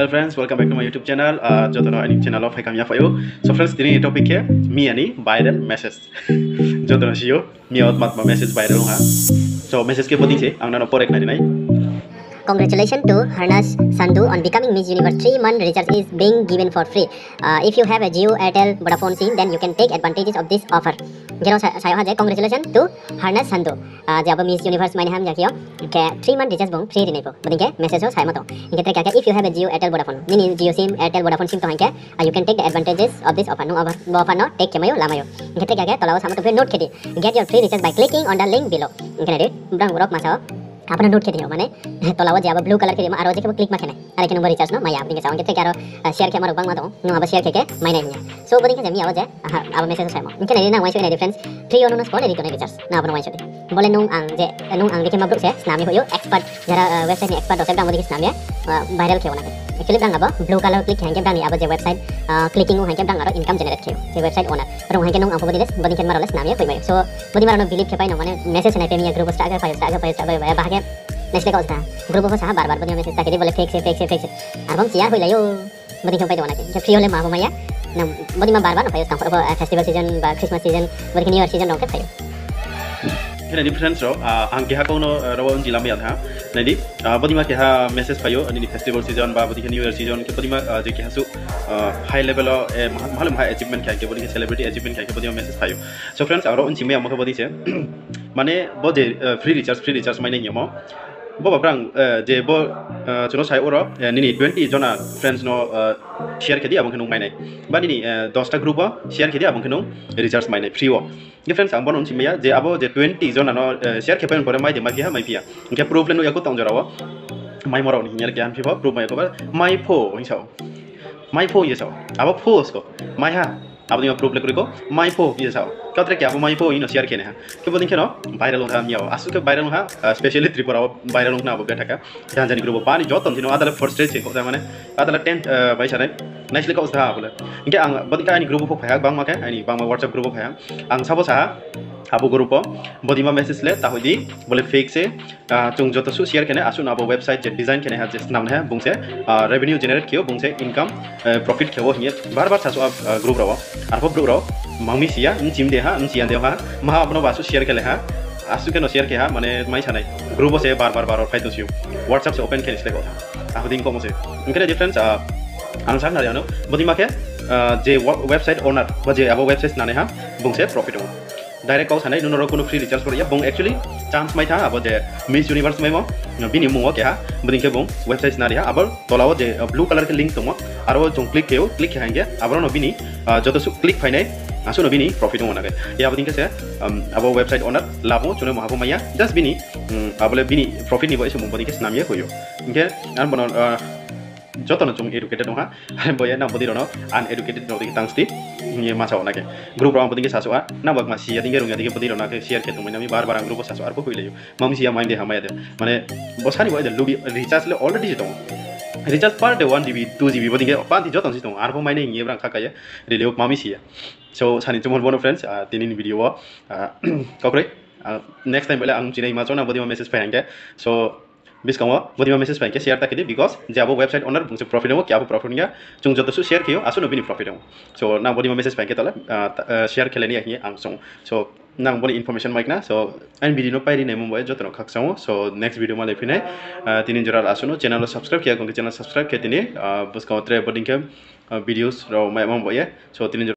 Hello friends, welcome back to my YouTube channel. Jotono ani channel of Haikam Yafayo. So friends, tini topic here me ani viral message. Jotono siyo me out mat message viral ha. So message ke poti se ang nano porek nai. Congratulations to Harnas Sandhu on becoming Miss Universe. 3-month recharge is being given for free. If you have a Jio, Airtel, Vodafone SIM, then you can take advantages of this offer. Congratulations to Harnas Sandhu. Jab Miss Universe maine ham jakiyo ke 3-month recharge bong free rinepo. Bodinke message ho sai mato. Inke tre kya if you have a Jio, Airtel, Vodafone, mini Jio SIM, Airtel, Vodafone SIM to hanke you can take the advantages of this offer. No offer no take kemayo lamayo. Inke tre kya tolawo sama to note khedi. Get your free recharge by clicking on the link below. Inke ne brang rock masao अपना note के दियो माने तोलावा जे अब blue colour के दियो आरो जे के click माखेने अरे के नंबर रिचार्ज नो माय आप दिके सावन के केरो शेयर के मारो बांग मातो नो अब शेयर के माय नै सो बदिं के जमी आवा जे अब मेसेज साइमो इनके नै ना वाइ सोने डिफरेंस फ्री ओनो स्पॉट एडिट रिचार्ज ना अपन वाइ सोते बोले नुं आं देखे मब्रुक से स्नामी होयो एक्सपर्ट जरा वेबसाइट नि एक्सपर्ट दोसे ब्रांग दिके स्नामी वायरल के ओना एक्चुअली ब्रांग अब ब्लू कलर क्लिक हैंगे ब्रांग अब जे वेबसाइट क्लिकिंग हो हैंगे ब्रांग आरो इनकम जनरेट के जे वेबसाइट ओनर रो हैंगे नुं आंखो बदिलेस बदिं के मारलेस नामी होय सो बदि मारनो बिलीव के पाइ नो माने मेसेज नै पेमिया ग्रुप स्टार 5 बागे नेक्स्ट को होता ग्रुप को सहा बार बदिया मेसेज ताके बोले फेक से आरबम सियार होइला यो बदि के पाइ दोना के फ्री होले मा माया न बदि मा बार न पायो ता फेस्टिवल सीजन बा क्रिसमस सीजन बदि न्यू ईयर सीजन रोके थायो Ini difference ro ang keha kono rawan jilam ya tha nadi bodi ma keha message payo ani festival season ba bodi new year season ke bodi ma je keha su high level malum high achievement ke bodi celebrity achievement ke bodi ma message payo so friends aro unchi me amako bodi se mane bodi free recharge mai nei mo bo babrang je bo chuno sai oro nini 20 jona friends no share ke dia abang kenung mai nei ba nini 10 ta group share ke dia abang kenung recharge mai nei free wo ये friends आं बनों चिमिया जे अब जे 20 जना no share खेपेन परे माइ जे माइ पिया इनके proof लेनो याको तंग जराव माइ मराव नि यार के आम फिबा प्रूफ माइ को माइ फो हिसाव माइ फो ये साव अब फोस को माइ हा अब नि प्रूफ लेको को माइ फो ये साव कतरे के अब माइ फो इनो शेयर केने हा के बदिन के नो वायरल होता मियाव आसु के वायरल हा स्पेशली त्रिपुरा वायरल होना अब बेटा का जानजानि ग्रुप पानी जतन दिनो आदाले फर्स्ट स्टेज को माने आदाले 10 बाइसाने नाइसले का उस्ता बोले इनके आं बदि का आनि ग्रुप फो फाया बांग माके आनि बांग WhatsApp ग्रुप फाया आं साबो सा आबो ग्रुप बदि मा मेसेज ले ताहोदि बोले फेक से चुंग जतो सु शेयर केने आसु नाबो वेबसाइट जे डिजाइन केने हा जे नाम है बुंसे रेवेन्यू जनरेट कियो बुंसे इनकम प्रॉफिट खेवो हिए बार सासु ग्रुप रहो आरबो ग्रुप रहो मांगमी सिया जिम दे हा चिया दे हा मा अपनो बासु शेयर केले हा आसु के नो शेयर के हा माने माइ सानाय ग्रुप से बार फाइट दसियो WhatsApp से ओपन केने स्ले को आबो दिन को मसे इनके डिफरेंस आं सान नारियानो बदि माके जे वेबसाइट ओनर बजे अब वेबसाइट नाने हा बुंसे प्रॉफिट हो डायरेक्ट काउ सानै नुनो कोनो फ्री रिचार्ज करिया बुं एक्चुअली चांस माइ था अब जे मिस यूनिवर्स माइमो बिनि मुंगो के हा बदि के बुं वेबसाइट नारिया अब तलाव जे ब्लू कलर के लिंक दंगो आरो जों क्लिक हैंगे आबरो न बिनि जतो सु क्लिक फाइनाय आसु न बिनि प्रॉफिट होना के या बदि के से अब वेबसाइट ओनर लाबो चुनो महाबो माया जस्ट बिनि आबले बिनि प्रॉफिट नि बयसे मुं बदि के नामिया होयो इनके आन बनो जतन जों एडुकेटेड नहा बया ना बदि रनो अनएडुकेटेड नो दिके तांसति ये मासाव नाके ग्रुप राव बदि के सासुआ ना बक मासिया दिके रुंगा दिके बदि रना के शेयर के तुम नमी बार ग्रुप सासु आरबो होइलेयो ममसिया माइंडे हमाय दे माने बसानि बय दे लुबि रिचार्ज ले ऑलरेडी दं recharge per day 1 GB 2 GB बदि के पांति जतन दं आरबो माइने ये ब्रां खाकाय रिलेव ममसिया सो सानि तुमल बोनो फ्रेंड्स दिनैनि भिडियो कक्रै नेक्स्ट टाइम बेला आं चिनै मा चना बदि मेसेज फायंगे सो बिस्कांगो बदिमा मेसेज पाइके शेयर ताकि बिकॉज जे अब वेबसाइट ओनर बुंसे प्रॉफिट हो क्या अब प्रॉफिट निया जों जतसु शेयर कियो आसु नबिनि प्रॉफिट हो सो ना बदिमा मेसेज पाइके तला शेयर खेलेनि आहि आं सो ना बनि इनफॉरमेशन माइकना सो एन वीडियो पाइरि नै मुंबई जतनो खक्साउ सो नेक्स्ट वीडियो मा लेफिने तिनि जरा आसुनो चैनल सब्सक्राइब किया गंके चैनल सब्सक्राइब के तिनि बुस्कांगो त्रे बदिंके वीडियोस रो मा मुंबई सो तिनि